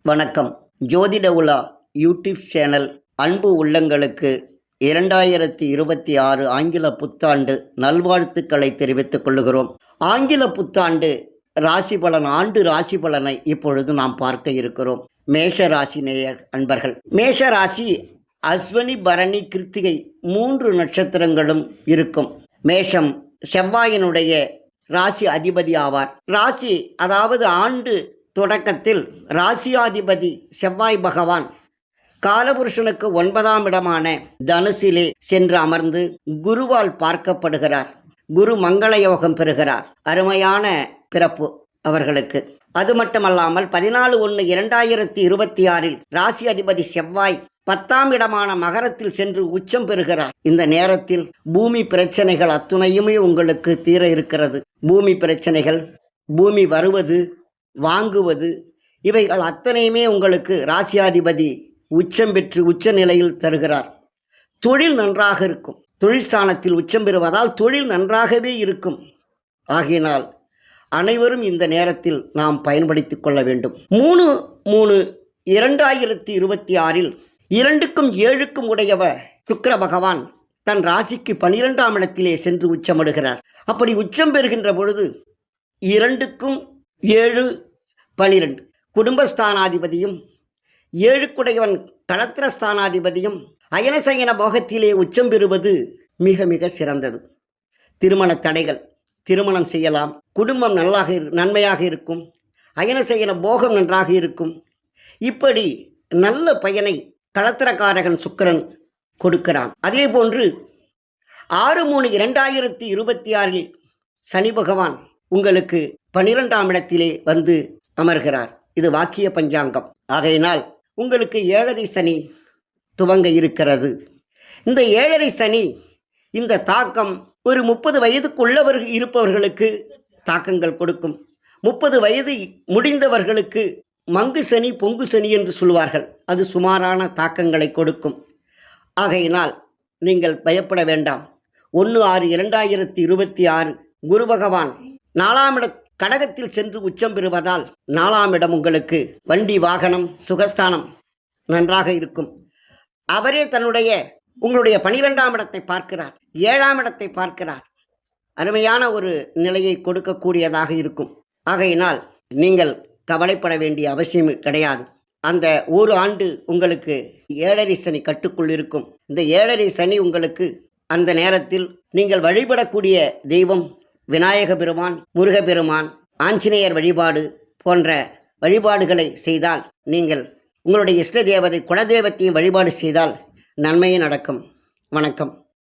வணக்கம். ஜோதிட உலா யூடியூப் சேனல் அன்பு உள்ளங்களுக்கு 2026 ஆங்கில புத்தாண்டு நல்வாழ்த்துக்களை தெரிவித்துக் கொள்கிறோம். ஆங்கில புத்தாண்டு ராசி பலன், ஆண்டு ராசி பலனை இப்பொழுது நாம் பார்க்க இருக்கிறோம். மேஷ ராசி நேயர் அன்பர்கள், மேஷ ராசி அஸ்வினி, பரணி, கிருத்திகை 3 நட்சத்திரங்களும் இருக்கும். மேஷம் செவ்வாயினுடைய ராசி அதிபதி ஆவார். ராசி அதாவது ஆண்டு தொடக்கத்தில் ராசியாதிபதி செவ்வாய் பகவான் காலபுருஷனுக்கு 9ஆம் இடமான தனுசிலே சென்று அமர்ந்து குருவால் பார்க்கப்படுகிறார். குரு மங்கள யோகம் பெறுகிறார். அருமையான பிறப்பு அவர்களுக்கு. அது மட்டுமல்லாமல் 14/1/2026 ராசி அதிபதி செவ்வாய் 10ஆம் இடமான மகரத்தில் சென்று உச்சம் பெறுகிறார். இந்த நேரத்தில் பூமி பிரச்சனைகள் அத்துணையுமே உங்களுக்கு தீர இருக்கிறது. பூமி பிரச்சனைகள், பூமி வருவது, வாங்குவது, இவைகள் அத்தனையுமே உங்களுக்கு ராசியாதிபதி உச்சம் பெற்று உச்ச நிலையில் தருகிறார். தொழில் நன்றாக இருக்கும். தொழில் ஸ்தானத்தில் உச்சம் பெறுவதால் தொழில் நன்றாகவே இருக்கும். ஆகையினால் அனைவரும் இந்த நேரத்தில் நாம் பயன்படுத்திக் கொள்ள வேண்டும். 3/3/2026 2க்கும் 7க்கும் உடையவ சுக்கிர பகவான் தன் ராசிக்கு 12ஆம் இடத்திலே சென்று உச்சமிடுகிறார். அப்படி உச்சம் பெறுகின்ற பொழுது 2க்கும் 7 12 குடும்பஸ்தானாதிபதியும் 7க்குடையவன் களத்திரஸ்தானாதிபதியும் அயனசயன போகத்திலே உச்சம் பெறுவது மிக மிக சிறந்தது. திருமண தடைகள், திருமணம் செய்யலாம். குடும்பம் நன்மையாக இருக்கும். அயனசயன போகம் நன்றாக இருக்கும். இப்படி நல்ல பயனை களத்திரக்காரகன் சுக்கிரன் கொடுக்கிறான். அதே போன்று 6/3/2026 சனி பகவான் உங்களுக்கு 12ஆம் இடத்திலே வந்து அமர்கிறார். இது வாக்கிய பஞ்சாங்கம். ஆகையினால் உங்களுக்கு 7.5 சனி துவங்க இருக்கிறது. இந்த 7.5 சனி, இந்த தாக்கம் ஒரு 30 வயதுக்குள்ளவர்கள் இருப்பவர்களுக்கு தாக்கங்கள் கொடுக்கும். 30 வயது முடிந்தவர்களுக்கு மங்கு சனி, பொங்கு சனி என்று சொல்வார்கள். அது சுமாரான தாக்கங்களை கொடுக்கும். ஆகையினால் நீங்கள் பயப்பட வேண்டாம். 1/6/2026 குரு பகவான் 4ஆம் இட கடகத்தில் சென்று உச்சம் பெறுவதால் 4ஆம் இடம் உங்களுக்கு வண்டி, வாகனம், சுகஸ்தானம் நன்றாக இருக்கும். அவரே உங்களுடைய 12ஆம் இடத்தை பார்க்கிறார், 7ஆம் இடத்தை பார்க்கிறார். அருமையான ஒரு நிலையை கொடுக்கக்கூடியதாக இருக்கும். ஆகையினால் நீங்கள் கவலைப்பட வேண்டிய அவசியம் கிடையாது. அந்த ஒரு ஆண்டு உங்களுக்கு 7.5 சனி கட்டுக்குள் இருக்கும். இந்த 7.5 சனி உங்களுக்கு அந்த நேரத்தில் நீங்கள் வழிபடக்கூடிய தெய்வம் விநாயக பெருமான், முருகப்பெருமான், ஆஞ்சநேயர் வழிபாடு போன்ற வழிபாடுகளை செய்தால், நீங்கள் உங்களுடைய இஷ்ட தேவதை குலதெய்வத்தையும் வழிபாடு செய்தால் நன்மையே நடக்கும். வணக்கம்.